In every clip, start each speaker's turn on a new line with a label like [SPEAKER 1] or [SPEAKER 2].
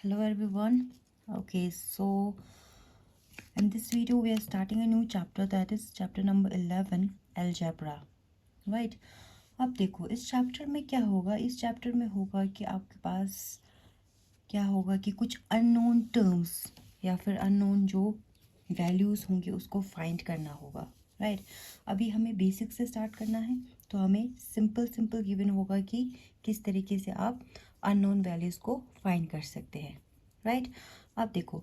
[SPEAKER 1] Hello everyone. Okay, so in this video we are starting a new chapter, that is chapter number 11, algebra. Right? अब देखो इस chapter में क्या होगा. इस चैप्टर में होगा कि आपके पास क्या होगा कि कुछ अननोन टर्म्स या फिर अननोन जो वैल्यूज़ होंगे उसको फाइंड करना होगा. राइट? अभी हमें बेसिक से स्टार्ट करना है, तो हमें सिंपल गिवन होगा कि किस तरीके से आप अननोन वैल्यूज़ को फाइंड कर सकते हैं. राइट? अब देखो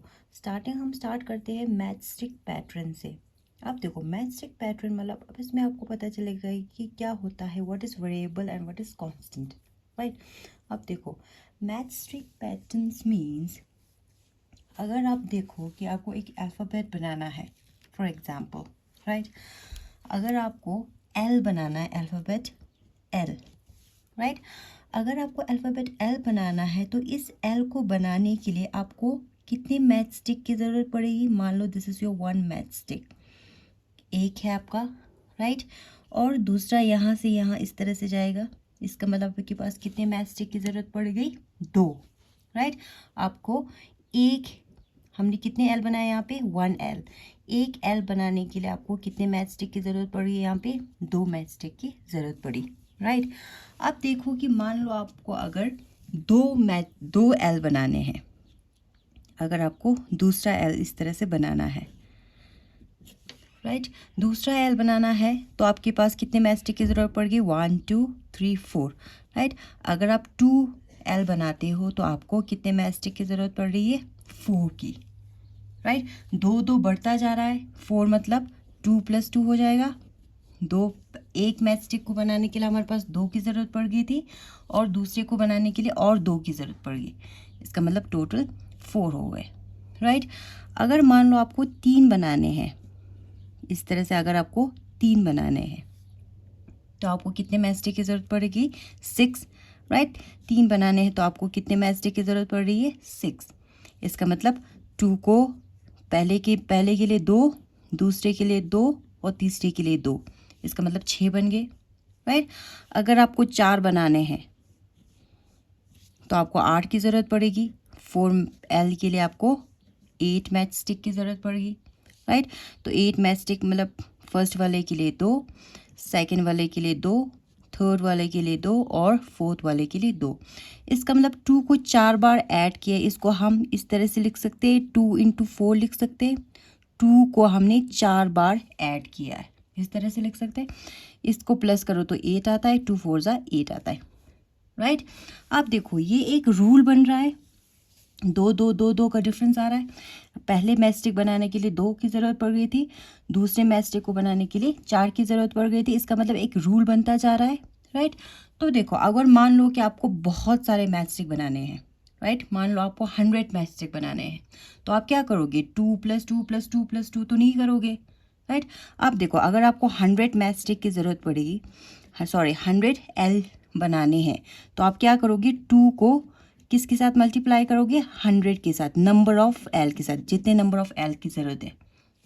[SPEAKER 1] हम स्टार्ट करते हैं मैचस्टिक पैटर्न से. अब देखो मैचस्टिक पैटर्न मतलब अब इसमें आपको पता चलेगा कि क्या होता है, what is variable and what is constant. Right? अब देखो मैचस्टिक पैटर्न्स मीन्स अगर आप देखो कि आपको एक अल्फ़ाबेट बनाना है, फॉर एग्जांपल. राइट? अगर आपको एल बनाना है, अल्फ़ाबेट एल. राइट? अगर आपको अल्फ़ाबेट एल बनाना है तो इस एल को बनाने के लिए आपको कितने मैच स्टिक की ज़रूरत पड़ेगी. मान लो this is your one matchstick, एक है आपका. राइट? और दूसरा यहाँ से यहाँ इस तरह से जाएगा. इसका मतलब आपके पास कितने मैच स्टिक की ज़रूरत पड़ गई, 2. राइट? आपको एक, हमने कितने एल बनाए यहाँ पे, 1 एल. एक एल बनाने के लिए आपको कितने मैच स्टिक की ज़रूरत पड़ी, यहाँ पे 2 मैच स्टिक की ज़रूरत पड़ी. राइट? अब देखो कि मान लो आपको अगर 2 एल बनाने हैं, अगर आपको दूसरा एल इस तरह से बनाना है. राइट? दूसरा एल बनाना है तो आपके पास कितने मैच स्टिक की ज़रूरत पड़ेगी, 1 2 3 4. राइट? अगर आप 2 एल बनाते हो तो आपको कितने मैच स्टिक की ज़रूरत पड़ रही है, 4 की. राइट? 2 बढ़ता जा रहा है, 4 मतलब 2 + 2 हो जाएगा. एक मैच स्टिक को बनाने के लिए हमारे पास 2 की ज़रूरत पड़ गई थी और दूसरे को बनाने के लिए और 2 की ज़रूरत पड़ गई. इसका मतलब टोटल 4 हो गए. राइट? अगर मान लो आपको 3 बनाने हैं, इस तरह से अगर आपको 3 बनाने हैं तो आपको कितने मैच स्टिक की ज़रूरत पड़ेगी, 6. राइट? 3 बनाने हैं तो आपको कितने मैच स्टिक की ज़रूरत पड़ रही है, 6. इसका मतलब 2 को पहले के लिए 2, दूसरे के लिए 2 और तीसरे के लिए 2. इसका मतलब 6 बन गए. राइट? अगर आपको 4 बनाने हैं तो आपको 8 की ज़रूरत पड़ेगी. 4 एल के लिए आपको 8 मैच स्टिक की ज़रूरत पड़ेगी. राइट? तो 8 मैच स्टिक मतलब फर्स्ट वाले के लिए 2, सेकेंड वाले के लिए 2, थर्ड वाले के लिए 2 और फोर्थ वाले के लिए 2. इसका मतलब 2 को 4 बार ऐड किया. इसको हम इस तरह से लिख सकते हैं, 2 × 4 लिख सकते हैं. 2 को हमने 4 बार ऐड किया है, इस तरह से लिख सकते हैं. इसको प्लस करो तो 8 आता है, 2 4 = 8 आता है. राइट? अब देखो ये एक रूल बन रहा है, 2 का डिफरेंस आ रहा है. पहले मैच स्टिक बनाने के लिए 2 की ज़रूरत पड़ गई थी, दूसरे मैच स्टिक को बनाने के लिए 4 की ज़रूरत पड़ गई थी. इसका मतलब एक रूल बनता जा रहा है. राइट? तो देखो अगर मान लो कि आपको बहुत सारे मैच स्टिक बनाने हैं, राइट? मान लो आपको 100 मैच स्टिक बनाने हैं, तो आप क्या करोगे, 2 + 2 + 2 + 2 तो नहीं करोगे. राइट? अब देखो अगर आपको 100 मैच स्टिक की ज़रूरत पड़ेगी, 100 एल बनाने हैं, तो आप क्या करोगे, 2 को किसके साथ मल्टीप्लाई करोगे, 100 के साथ, नंबर ऑफ एल के साथ, जितने नंबर ऑफ एल की ज़रूरत है.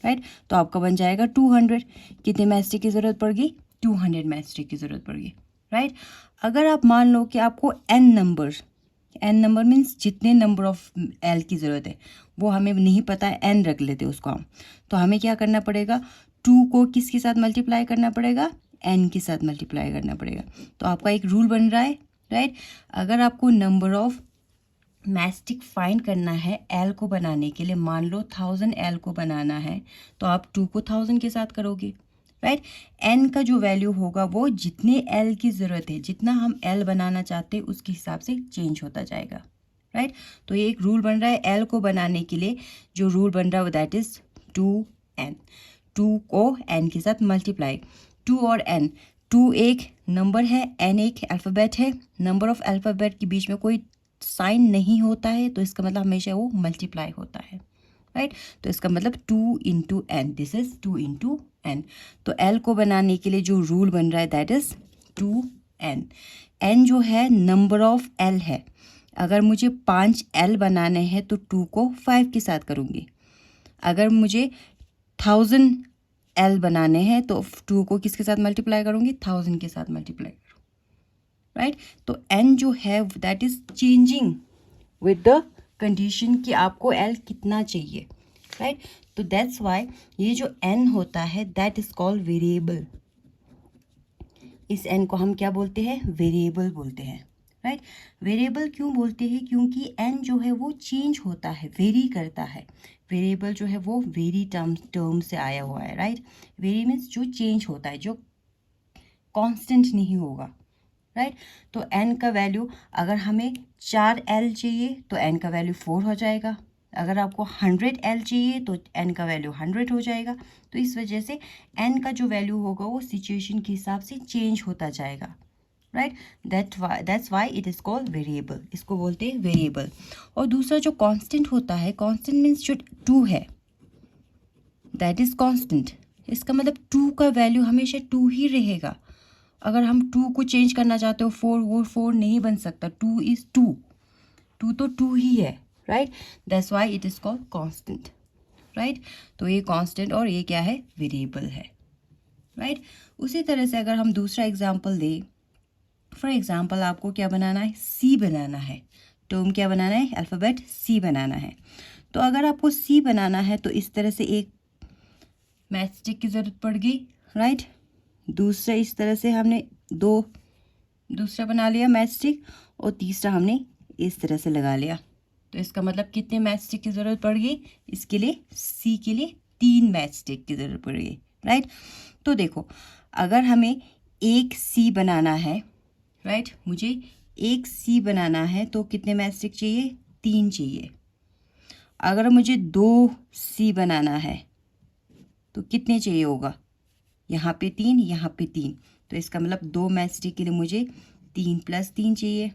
[SPEAKER 1] राइट? तो आपका बन जाएगा 200. कितने मैच स्टिक की ज़रूरत पड़ेगी, 200 मैच स्टिक की ज़रूरत पड़ेगी. राइट? अगर आप मान लो कि आपको n नंबर मीन्स जितने नंबर ऑफ एल की ज़रूरत है वो हमें नहीं पता है, n रख लेते उसको हम. तो हमें क्या करना पड़ेगा, 2 को किसके साथ मल्टीप्लाई करना पड़ेगा, n के साथ मल्टीप्लाई करना पड़ेगा. तो आपका एक रूल बन रहा है. राइट? अगर आपको number of match stick find करना है एल को बनाने के लिए, मान लो 1000 एल को बनाना है, तो आप 2 को 1000 के साथ करोगे. राइट? एन का जो वैल्यू होगा वो जितने एल की ज़रूरत है, जितना हम एल बनाना चाहते हैं उसके हिसाब से चेंज होता जाएगा. राइट? तो ये एक रूल बन रहा है एल को बनाने के लिए. जो रूल बन रहा है दैट इज़ 2n. 2 को n के साथ मल्टीप्लाई, 2 और n. 2 एक नंबर है, n एक अल्फ़ाबेट है. नंबर ऑफ अल्फ़ाबेट के बीच में कोई साइन नहीं होता है, तो इसका मतलब हमेशा वो मल्टीप्लाई होता है. राइट? तो इसका मतलब 2 × n, दिस इज 2 × n. तो l को बनाने के लिए जो रूल बन रहा है दैट इज 2n. n जो है नंबर ऑफ l है. अगर मुझे 5 l बनाने हैं तो 2 को 5 के साथ करूँगी. अगर मुझे 1000 l बनाने हैं तो 2 को किसके साथ मल्टीप्लाई करूँगी, 1000 के साथ मल्टीप्लाई. राइट? तो n जो है that is changing with the condition कि आपको एल कितना चाहिए, राइट। तो दैट्स वाई ये जो एन होता है दैट इज कॉल्ड वेरिएबल। इस एन को हम क्या बोलते हैं, वेरिएबल बोलते हैं, राइट। वेरिएबल क्यों बोलते हैं, क्योंकि एन जो है वो चेंज होता है, वेरी करता है। वेरिएबल जो है वो वेरी टर्म से आया हुआ है, राइट। वेरी मीन्स जो चेंज होता है, जो कांस्टेंट नहीं होगा, राइट। तो एन का वैल्यू, अगर हमें 4 एल चाहिए तो एन का वैल्यू 4 हो जाएगा। अगर आपको 100 एल चाहिए तो एन का वैल्यू 100 हो जाएगा। तो इस वजह से एन का जो वैल्यू होगा वो सिचुएशन के हिसाब से चेंज होता जाएगा, right. That's why it is called variable, इसको बोलते हैं वेरिएबल। और दूसरा जो कांस्टेंट होता है, कांस्टेंट मीन्स जो 2 है दैट इज़ कांस्टेंट। इसका मतलब 2 का वैल्यू हमेशा 2 ही रहेगा। अगर हम 2 को चेंज करना चाहते हो 4, वो 4 नहीं बन सकता। 2 इज़ 2, 2 तो 2 ही है, right. That's why it is called constant, right. तो ये कांस्टेंट और ये क्या है, वेरिएबल है, राइट। उसी तरह से अगर हम दूसरा एग्जांपल दें, फॉर एग्जांपल आपको क्या बनाना है, सी बनाना है। टर्म क्या बनाना है, अल्फ़ाबेट सी बनाना है। तो अगर आपको सी बनाना है तो इस तरह से एक मैच स्टिक की ज़रूरत पड़ गई, राइट। दूसरा इस तरह से हमने दूसरा बना लिया मैच स्टिक, और तीसरा हमने इस तरह से लगा लिया। तो इसका मतलब कितने मैच स्टिक की ज़रूरत पड़ गई, इसके लिए सी के लिए 3 मैच स्टिक की ज़रूरत पड़ गई, राइट। तो देखो, अगर हमें एक सी बनाना है, राइट, मुझे एक सी बनाना है तो कितने मैच स्टिक चाहिए, 3 चाहिए। अगर मुझे 2 सी बनाना है तो कितने चाहिए होगा, यहाँ पे 3, यहाँ पे 3। तो इसका मतलब 2 मैच स्टिक के लिए मुझे 3 + 3 चाहिए,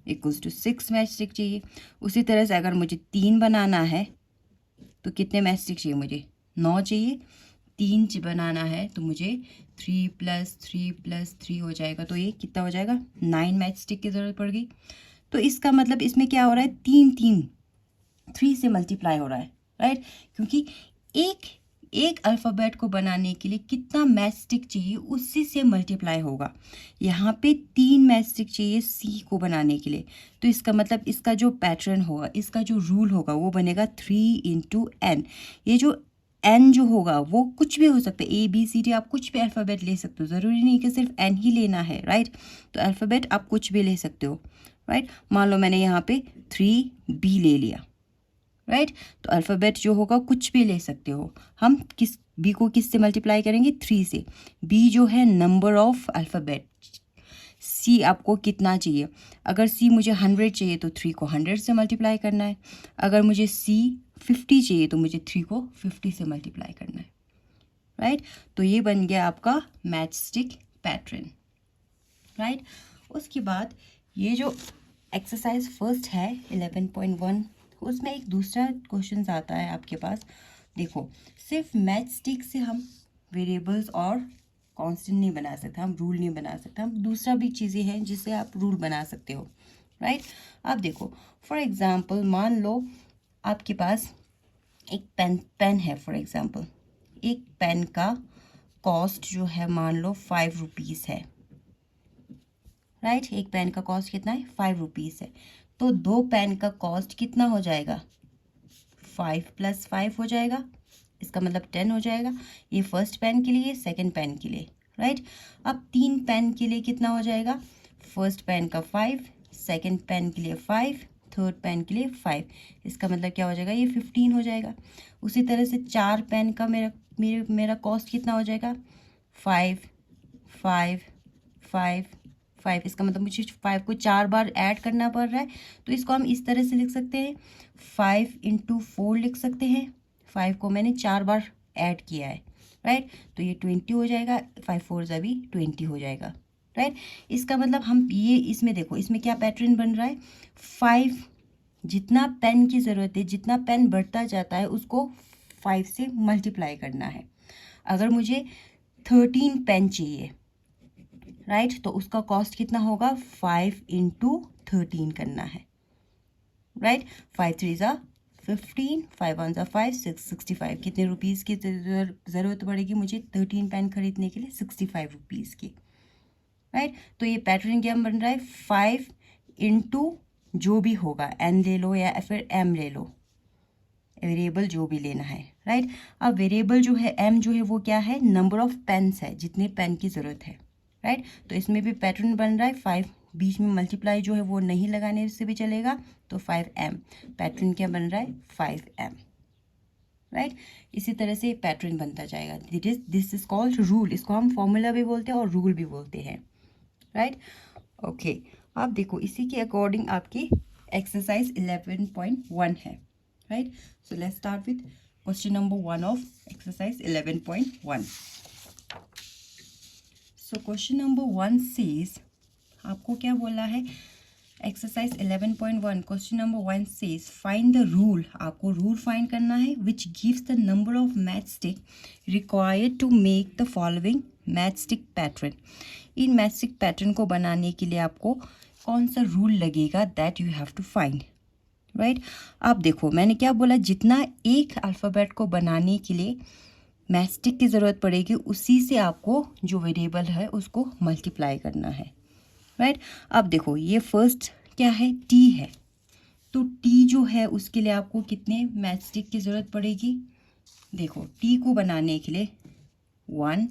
[SPEAKER 1] इक्वल्स टू 6 मैच स्टिक चाहिए। उसी तरह से अगर मुझे 3 बनाना है तो कितने मैच स्टिक चाहिए, मुझे 9 चाहिए। 3 बनाना है तो मुझे 3 + 3 + 3 हो जाएगा। तो ये कितना हो जाएगा, 9 मैच स्टिक की ज़रूरत पड़ गई। तो इसका मतलब इसमें क्या हो रहा है, 3 से मल्टीप्लाई हो रहा है, राइट। क्योंकि एक अल्फ़ाबेट को बनाने के लिए कितना मैच स्टिक चाहिए उसी से मल्टीप्लाई होगा। यहाँ पे 3 मैच स्टिक चाहिए सी को बनाने के लिए। तो इसका मतलब इसका जो पैटर्न होगा, इसका जो रूल होगा वो बनेगा 3 × n। ये जो n जो होगा वो कुछ भी हो सकता है, ABCD, आप कुछ भी अल्फ़ाबेट ले सकते हो, ज़रूरी नहीं कि सिर्फ n ही लेना है, राइट। तो अल्फ़ाबेट आप कुछ भी ले सकते हो, राइट। मान लो मैंने यहाँ पे 3B ले लिया, राइट। तो अल्फ़ाबेट जो होगा कुछ भी ले सकते हो। हम किस बी को किस से मल्टीप्लाई करेंगे, 3 से। बी जो है नंबर ऑफ अल्फ़ाबेट। सी आपको कितना चाहिए, अगर सी मुझे 100 चाहिए तो 3 को 100 से मल्टीप्लाई करना है। अगर मुझे सी 50 चाहिए तो मुझे 3 को 50 से मल्टीप्लाई करना है, राइट। तो ये बन गया आपका मैच स्टिक पैटर्न, राइट। उसके बाद ये जो एक्सरसाइज फर्स्ट है 11.1, उसमें एक दूसरा क्वेश्चन आता है आपके पास। देखो, सिर्फ मैच स्टिक से हम वेरिएबल्स और कांस्टेंट नहीं बना सकते, हम रूल नहीं बना सकते, हम दूसरा भी चीज़ें हैं जिससे आप रूल बना सकते हो, राइट। अब देखो, फॉर एग्जांपल मान लो आपके पास एक पेन है। फॉर एग्जांपल एक पेन का कॉस्ट जो है मान लो 5 रुपीज़ है, राइट। एक पेन का कॉस्ट कितना है, 5 रुपीज़ है। तो 2 पेन का कॉस्ट कितना हो जाएगा, 5 + 5 हो जाएगा। इसका मतलब 10 हो जाएगा। ये फर्स्ट पेन के लिए, सेकंड पेन के लिए, राइट। अब 3 पेन के लिए कितना हो जाएगा, फर्स्ट पेन का 5, सेकंड पेन के लिए 5, थर्ड पेन के लिए 5। इसका मतलब क्या हो जाएगा, ये 15 हो जाएगा। उसी तरह से 4 पेन का मेरा कॉस्ट कितना हो जाएगा, 5 5 5 5। इसका मतलब मुझे 5 को 4 बार ऐड करना पड़ रहा है। तो इसको हम इस तरह से लिख सकते हैं, 5 × 4 लिख सकते हैं। 5 को मैंने 4 बार ऐड किया है, राइट। तो ये 20 हो जाएगा, 5 4 भी 20 हो जाएगा, राइट। इसका मतलब हम ये इसमें देखो, इसमें क्या पैटर्न बन रहा है, 5 जितना पेन की ज़रूरत है, जितना पेन बढ़ता जाता है उसको 5 से मल्टीप्लाई करना है। अगर मुझे 13 पेन चाहिए, राइट, तो उसका कॉस्ट कितना होगा, 5 × 13 करना है, राइट। 5 3 15, 5 1 5 6 65। कितने रुपीज़ की ज़रूरत पड़ेगी मुझे 13 पेन खरीदने के लिए, 65 रुपीज़ की, राइट। तो ये पैटर्न क्या बन रहा है, 5 × जो भी होगा, n ले लो या फिर m ले लो, वेरिएबल जो भी लेना है, राइट। अब वेरिएबल जो है m जो है वो क्या है, नंबर ऑफ पेन्स है, जितने पेन की ज़रूरत है, राइट। तो इसमें भी पैटर्न बन रहा है 5, बीच में मल्टीप्लाई जो है वो नहीं लगाने से भी चलेगा, तो 5m, पैटर्न क्या बन रहा है 5m, राइट। इसी तरह से पैटर्न बनता जाएगा। दिस इज कॉल्ड रूल, इसको हम फॉर्मूला भी बोलते हैं और रूल भी बोलते हैं, राइट। ओके, अब देखो इसी के अकॉर्डिंग आपकी एक्सरसाइज 11.1 है, right. So let's start with question number 1 of exercise 11.1। So question number 1 says, आपको क्या बोला है, exercise 11.1 question number 1 says find the rule, आपको रूल फाइंड करना है which gives the number of match stick required to make the following match stick pattern. इन match stick pattern को बनाने के लिए आपको कौन सा रूल लगेगा, that you have to find, right. अब देखो मैंने क्या बोला, जितना एक अल्फ़ाबेट को बनाने के लिए मैच स्टिक की ज़रूरत पड़ेगी, उसी से आपको जो वेरिएबल है उसको मल्टीप्लाई करना है, राइट। अब देखो ये फर्स्ट क्या है, टी है, तो टी जो है उसके लिए आपको कितने मैच स्टिक की ज़रूरत पड़ेगी, देखो टी को बनाने के लिए 1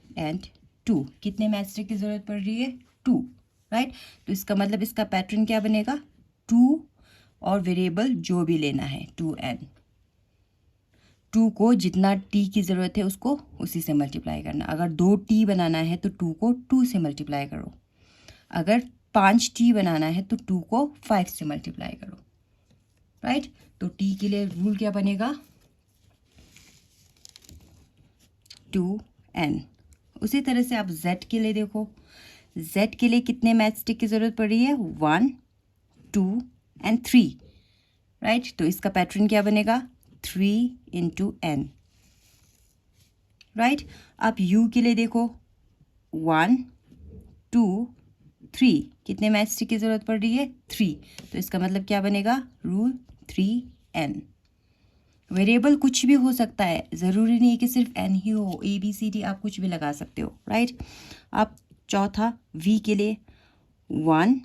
[SPEAKER 1] एंड 2, कितने मैच स्टिक की ज़रूरत पड़ रही है 2, राइट। तो इसका मतलब इसका पैटर्न क्या बनेगा 2 और वेरिएबल जो भी लेना है 2n, 2 को जितना टी की ज़रूरत है उसको उसी से मल्टीप्लाई करना। अगर 2 टी बनाना है तो 2 को 2 से मल्टीप्लाई करो, अगर 5 टी बनाना है तो 2 को 5 से मल्टीप्लाई करो, राइट। तो टी के लिए रूल क्या बनेगा 2n। उसी तरह से आप z के लिए देखो, z के लिए कितने मैच स्टिक की ज़रूरत पड़ रही है 1 2 एंड 3, राइट। तो इसका पैटर्न क्या बनेगा 3 into n, राइट। अब u के लिए देखो 1 2 3, कितने मैच स्टिक की ज़रूरत पड़ रही है 3, तो इसका मतलब क्या बनेगा रूल 3n। वेरिएबल कुछ भी हो सकता है, ज़रूरी नहीं है कि सिर्फ n ही हो, a b c d आप कुछ भी लगा सकते हो, राइट। अब चौथा v के लिए 1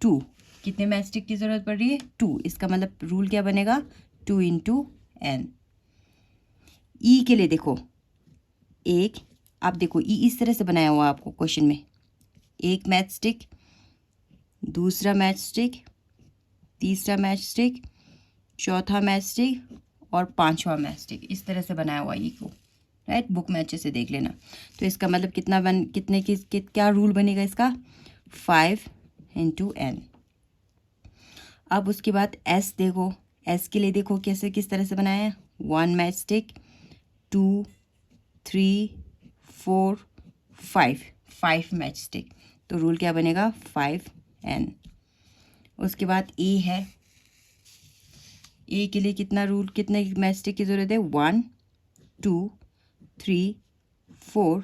[SPEAKER 1] 2, कितने मैच स्टिक की ज़रूरत पड़ रही है 2, इसका मतलब रूल क्या बनेगा 2 into n। ई के लिए देखो एक, आप देखो ई इस तरह से बनाया हुआ आपको क्वेश्चन में, एक मैच स्टिक, दूसरा मैच स्टिक, तीसरा मैच स्टिक, चौथा मैच स्टिक और पांचवा मैच स्टिक, इस तरह से बनाया हुआ ई को, राइट। बुक में अच्छे से देख लेना। तो इसका मतलब कितने की क्या रूल बनेगा इसका 5 into n। अब उसके बाद एस देखो, एस के लिए देखो कैसे किस तरह से बनाया है, 1 मैच स्टिक 2 3 4 5 मैच स्टिक, तो रूल क्या बनेगा 5n। उसके बाद ए है, ए के लिए कितना रूल, कितने मैच स्टिक की ज़रूरत है 1 2 3 4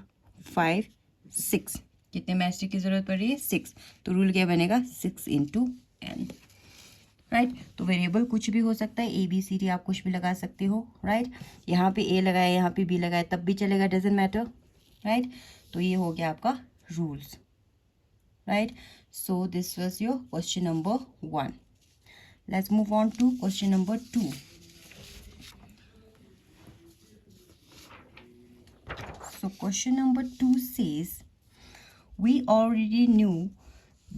[SPEAKER 1] 5 6, कितने मैच स्टिक की ज़रूरत पड़ रही है 6, तो रूल क्या बनेगा 6 into n, राइट। तो वेरिएबल कुछ भी हो सकता है, ए बी सी डी आप कुछ भी लगा सकते हो, राइट। यहाँ पे ए लगाए यहाँ पे बी लगाए तब भी चलेगा, डजेंट मैटर, राइट। तो ये हो गया आपका rules, right. So this was your question number 1। Let's move on to question number 2। So question number 2 says we already knew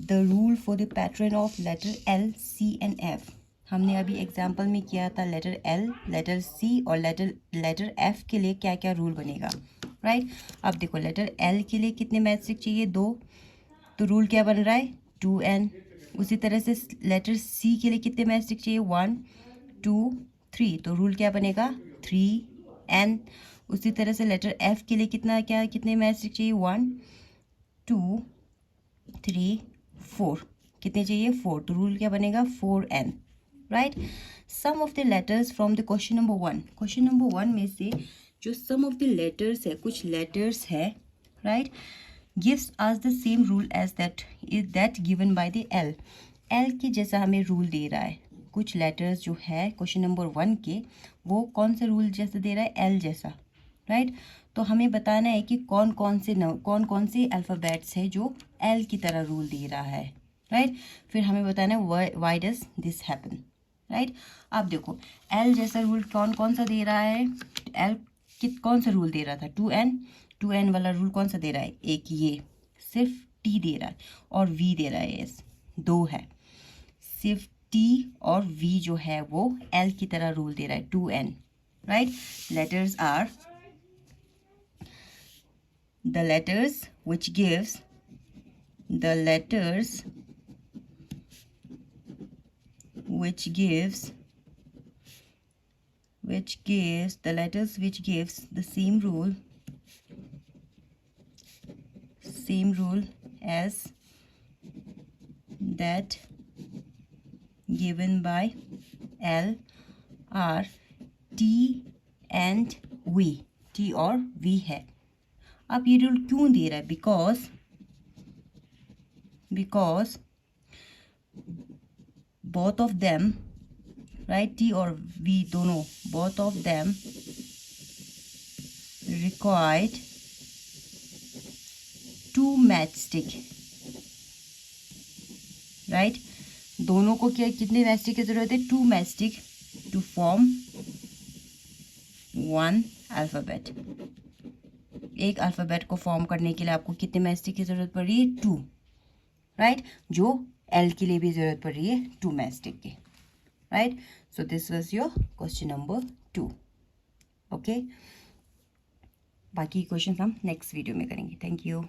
[SPEAKER 1] the rule for the pattern of letter L, C and F। हमने अभी example में किया था letter L, letter C और letter F के लिए क्या क्या रूल बनेगा, राइट। अब देखो लेटर L के लिए कितने मैच स्टिक चाहिए 2, तो रूल क्या बन रहा है 2n। उसी तरह से लेटर C के लिए कितने मैच स्टिक चाहिए 1 2 3, तो रूल क्या बनेगा 3n। उसी तरह से लेटर F के लिए कितने मैच स्टिक चाहिए 1 2 3 4, कितने चाहिए 4, तो रूल क्या बनेगा 4n, right. Some of the letters from the question number 1, question number 1 में से जो सम ऑफ द लेटर्स है, कुछ लेटर्स है, right, gives us the same rule as that given by the L। L के जैसा हमें रूल दे रहा है, कुछ लेटर्स जो है क्वेश्चन नंबर 1 के, वो कौन से रूल जैसा दे रहा है L जैसा, राइट। तो हमें बताना है कि कौन कौन से अल्फ़ाबेट्स है जो L की तरह रूल दे रहा है, राइट। फिर हमें बताना है why does this happen, right. अब देखो एल जैसा रूल कौन कौन सा दे रहा है, एल कौन सा रूल दे रहा था, 2n वाला रूल कौन सा दे रहा है, एक ये सिर्फ टी दे रहा है और वी दे रहा है, एस दो है, सिर्फ टी और वी जो है वो एल की तरह रूल दे रहा है, 2n, right. Letters are the letters which gives the letters which gives the same rule as that given by L are T and V, T और V है। अब ये रूल क्यों दे रहा है, because both of them, right, T और V दोनों, both of them required two matchstick, right, दोनों को क्या कितने मैचस्टिक की जरूरत है, 2 मैचस्टिक टू फॉर्म 1 अल्फ़ाबेट। एक अल्फ़ाबेट को फॉर्म करने के लिए आपको कितने मैचस्टिक की ज़रूरत पड़ रही है, 2, राइट। जो एल के लिए भी ज़रूरत पड़ रही है 2 मैचस्टिक की, right. So this was your question number 2, okay. बाकी क्वेश्चन हम नेक्स्ट वीडियो में करेंगे। Thank you.